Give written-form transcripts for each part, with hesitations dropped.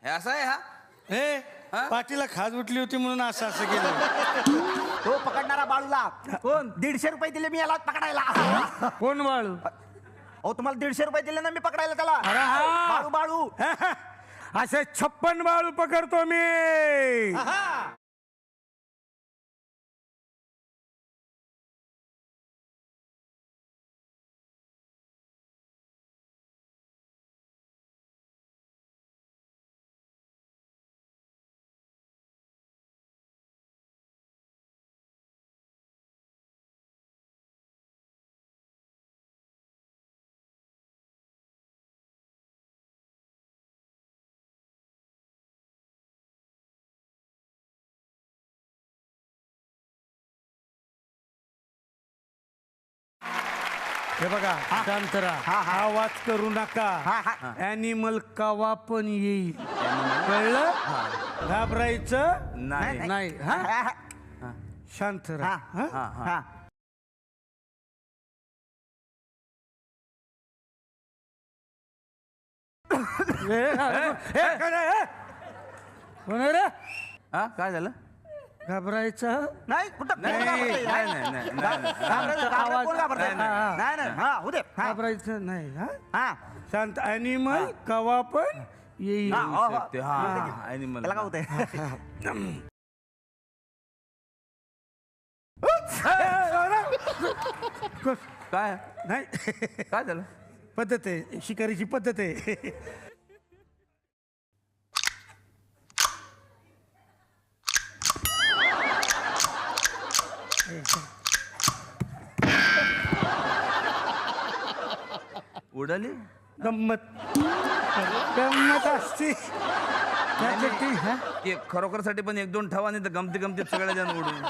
हे असं आहे हा हे हा? पाठीला खाज उठली होती म्हणून असं असं केलं. तो पकडणारा बाळूला कोण 150 रुपये दिले मी याला पकडायला. कोण बाळू? अहो तुम्हाला 150 रुपये दिले ना मी पकडायला त्याला. अरे हा. बाळू बाळू. असे 56 बाळू पकडतो मी. हे बघा शांत राहा, आवाज करू नका. ॲनिमल कवा पण येईल, कळलं? घाबरायचं नाही नाही. हा शांत राहा. हा? कोण आहे रे? हा काय झालं घाबरायचं नाही कुठं नाही नाही नाही नाही नाही कोण घाबरतंय? हा. नाही नाही हा होऊ दे. हा. घाबरायचं नाही. हा हा. शांत. ॲनिमल कवा पण येईल. हा, हो, हो. शकते. हा ॲनिमल त्याला काय होतंय? काय नाही काय झालं पद्धत आहे, शिकारीची पद्धत आहे. उडाली गंमत गंमत असते त्यासाठी. हा? ते खरोखर साठी पण 1-2 ठेवा नाही तर गमती गमतीत सगळ्या जण उडून.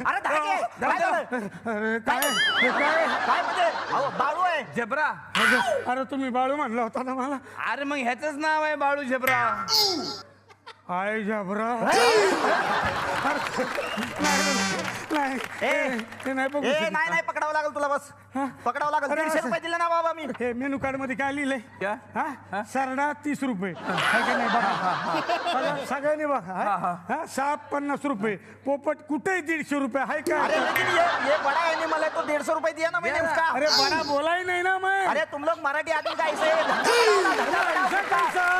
अरे अरे काय काय म्हणजे अहो बाळू आहे. झेब्रा. अरे तुम्ही बाळू म्हणला होता ना मला. अरे मग ह्याच नाव आहे बाळू झेब्रा. आय जबरा. नाही ते नाही बघू ए शकत. नाही नाही पकडावं लागेल तुला. बस पकडावं लागेल. 150 रुपये दिले ना बाबा मी. हे मेनू कार्ड मध्ये काय लिहिलंय? क्या? हा सरडा 30 रुपये. हाय का नाही बघा. बघा, सगळ्यांनी बघा. हा साप 50 रुपये. पोपट कुठे 150 रुपये. हाय का? अरे लेकिन ये बड़ा एनिमल है तो 150 रुपए दिया ना मैंने उसका. अरे बड़ा बोला ही नहीं ना मैं. अरे तुम लोग मराठी आदमी का ऐसे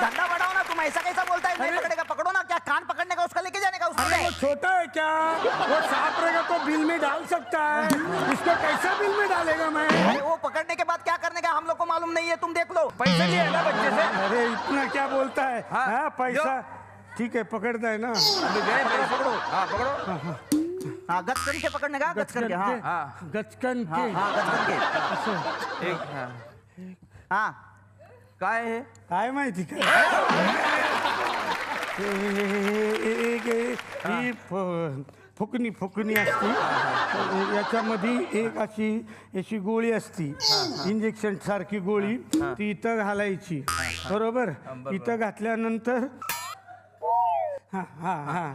धंधा बढ़ाओ ना. तुम ऐसा कैसा बोलता है? नहीं पकड़ेगा पकड़ो ना. क्या कान पकड़ने का उसका लेके जाने का उसको. अरे वो छोटा है क्या? वो सांप रहेगा तो बिल में डाल सकता है. इसको कैसा बिल में डालेगा मैं? अरे वो पकड़ने के बाद क्या करने का हम लोग को मालूम नहीं है. तुम देख लो. पैसे लिए ना बच्चे से. अरे इतना क्या बोलता है? हाँ, हाँ पैसा ठीक है पकड़ता है ना. अभी गए पैसे पकड़ो. हाँ पकड़ो. हाँ गचकन के पकड़ने का. गचकन के. हाँ हाँ गचकन हाँ के. हाँ गचकन के. एक हाँ. हाँ काय आहे काय माहिती का? ही फुकणी असते. याच्यामध्ये एक अशी गोळी असती, इंजेक्शन सारखी गोळी. ती इथं घालायची. बरोबर. इथं घातल्यानंतर हा हा हा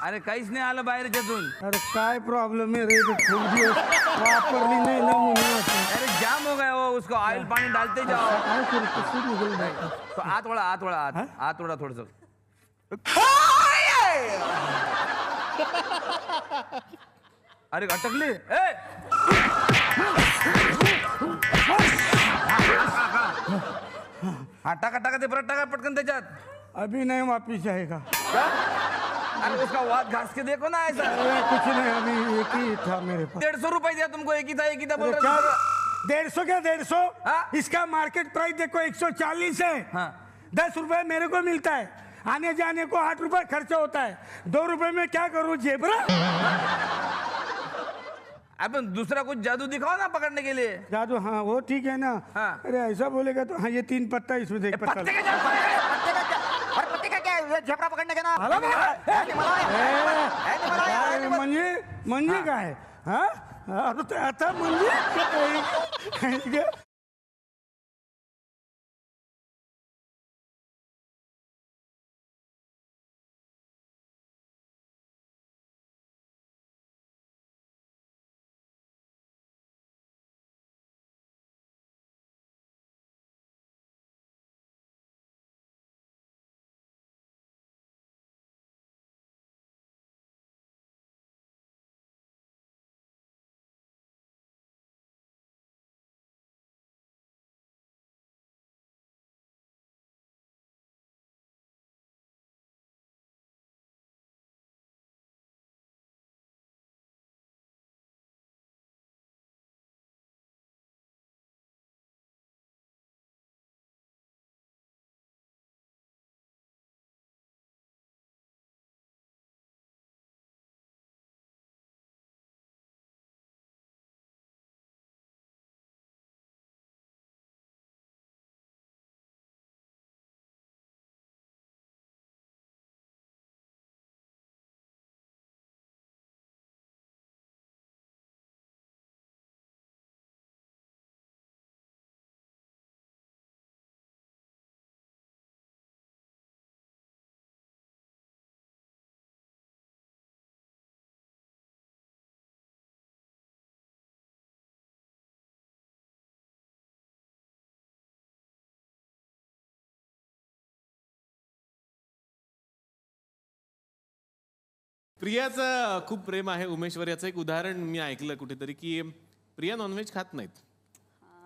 अरे काहीच नाही आलं बाहेर त्यातून. अरे काय प्रॉब्लेम है रे? खूप दिवस वापरली नाही ना म्हणून. अरे जाम हो गया वो. उसको ऑयल पानी डालते जाओ. काय करू? कसं निघेल बाई? तो आत वळा आत वळा थोडस. अरे अटकली. ए हा टाका टाका ते परत टाका पटकन त्याच्यात. अभी नहीं वापिस जाएगा. अरे उसका वाद घास के देखो ना ऐसा. अरे कुछ नहीं, अभी एक ही था मेरे पास. 150 रुपए दिया तुमको, एक ही था बोल अरे रहा क्या था. 150 क्या 150? हाँ? इसका मार्केट प्राइस देखो 140 है. हाँ. 10 रुपए मेरे को मिलता है, आने जाने को 8 रुपए खर्चा होता है. 2 रुपए में क्या करूं जेबरा? अपन दूसरा कुछ जादू दिखाओ ना पकड़ने के लिए. जादू, हाँ वो ठीक है ना. हाँ. अरे ऐसा बोलेगा तो हाँ, ये 3 पत्ता इसमें देख पत्ता. पत्ते के जादू. पत्ते का क्या, और पत्ते का क्या है? ये झपरा पकड़ने का ना. आला बा. है नहीं मला, है नहीं मला, है नहीं मला. म्हणजे काय हा? आता म्हणजे प्रियाचं खूप प्रेम आहे उमेशवर. याचं एक उदाहरण मी ऐकलं कुठेतरी की प्रिया नॉनव्हेज खात नाहीत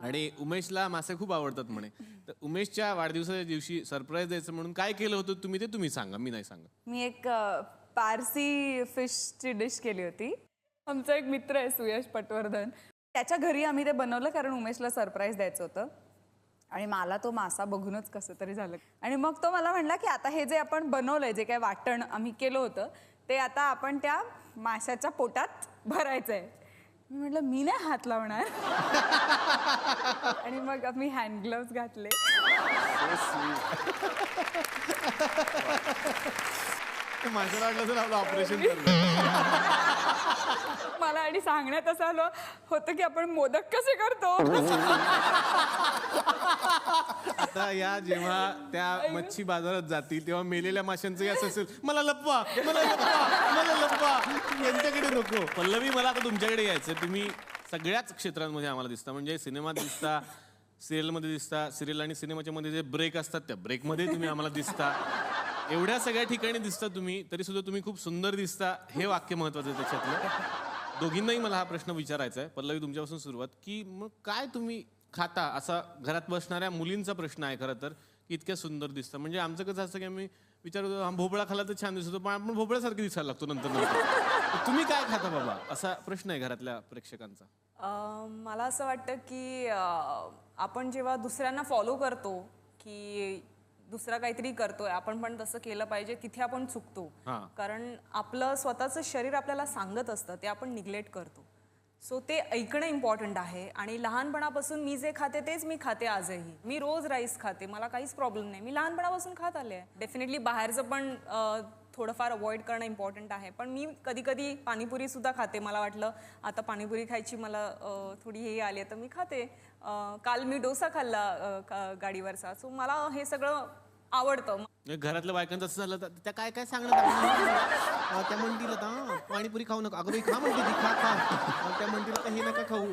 आणि उमेशला मासे खूप आवडतात म्हणे. तर उमेशच्या वाढदिवसाच्या दिवशी सरप्राईज द्यायचं म्हणून काय केलं होतं तुम्ही, ते तुम्ही सांगा, मी नाही सांगा. मी एक पारसी फिशची डिश केली होती. आमचा एक मित्र आहे सुयश पटवर्धन, त्याच्या घरी आम्ही ते बनवलं कारण उमेशला सरप्राईज द्यायचं होतं. आणि मला तो मासा बघूनच कसं तरी झालं. आणि मग तो मला म्हणला की आता हे जे आपण बनवलंय, जे काय वाटण आम्ही केलं होतं, ते आता आपण त्या माशाच्या पोटात भरायचं आहे. मी म्हटलं मी नाही हात लावणार. आणि मग आम्ही हँड ग्लोव्स घातले. माझ्या वाटलं तर आपलं ऑपरेशन मला आणि सांगण्यात असं आलं होतं की आपण मोदक कसे करतो. आता या जेव्हा त्या मच्छी बाजारात जातील तेव्हा मेलेल्या माशांचं असं असेल, मला लपवा, मला लपवा, मला लपवा, यांच्याकडे नको. पल्लवी, मला आता तुमच्याकडे यायचं. तुम्ही सगळ्याच क्षेत्रांमध्ये आम्हाला दिसता, म्हणजे सिनेमात दिसता, सिरियलमध्ये दिसता, सिरियल आणि सिनेमाच्या मध्ये जे ब्रेक असतात त्या ब्रेकमध्ये तुम्ही आम्हाला दिसता, एवढ्या सगळ्या ठिकाणी दिसता तुम्ही, तरी सुद्धा तुम्ही खूप सुंदर दिसता. हे वाक्य महत्वाचं आहे त्याच्यातलं. दोघींनाही मला हा प्रश्न विचारायचा आहे. पल्लवी, तुमच्यापासून सुरुवात, की मग काय तुम्ही खाता, असा घरात बसणाऱ्या मुलींचा प्रश्न आहे खरं तर, की इतक्या सुंदर दिसतं. म्हणजे आमचं कसं असतं की आम्ही विचारतो, हा भोपळा खाला तर छान दिसतो, पण आपण भोपळ्यासारखे दिसायला लागतो नंतर. तुम्ही काय खाता बाबा, असा प्रश्न आहे घरातल्या प्रेक्षकांचा. मला असं वाटतं की आपण जेव्हा दुसऱ्यांना फॉलो करतो की दुसरा काहीतरी करतोय, आपण पण तसं केलं पाहिजे, तिथे आपण चुकतो. कारण आपलं स्वतःचं शरीर आपल्याला सांगत असतं, ते आपण निग्लेक्ट करतो. सो ते ऐकणं इम्पॉर्टंट आहे. आणि लहानपणापासून मी जे खाते तेच मी खाते आजही. मी रोज राईस खाते, मला काहीच प्रॉब्लेम नाही. मी लहानपणापासून खात आले आहे. डेफिनेटली बाहेरचं पण थोडंफार अवॉइड करणं इम्पॉर्टंट आहे. पण मी कधी कधी पाणीपुरी सुद्धा खाते. मला वाटलं आता पाणीपुरी खायची मला थोडी हे आली आहे तर मी खाते. काल मी डोसा खाल्ला गाडीवरचा. सो मला हे सगळं आवडतं. घरातल्या बायकांचं असं झालं तर त्या काय काय सांगणार, त्या म्हणतील आता पाणीपुरी खाऊ नका, अगं बाई खा म्हणते ती, खा खा. त्या म्हणतील आता हे नका खाऊ.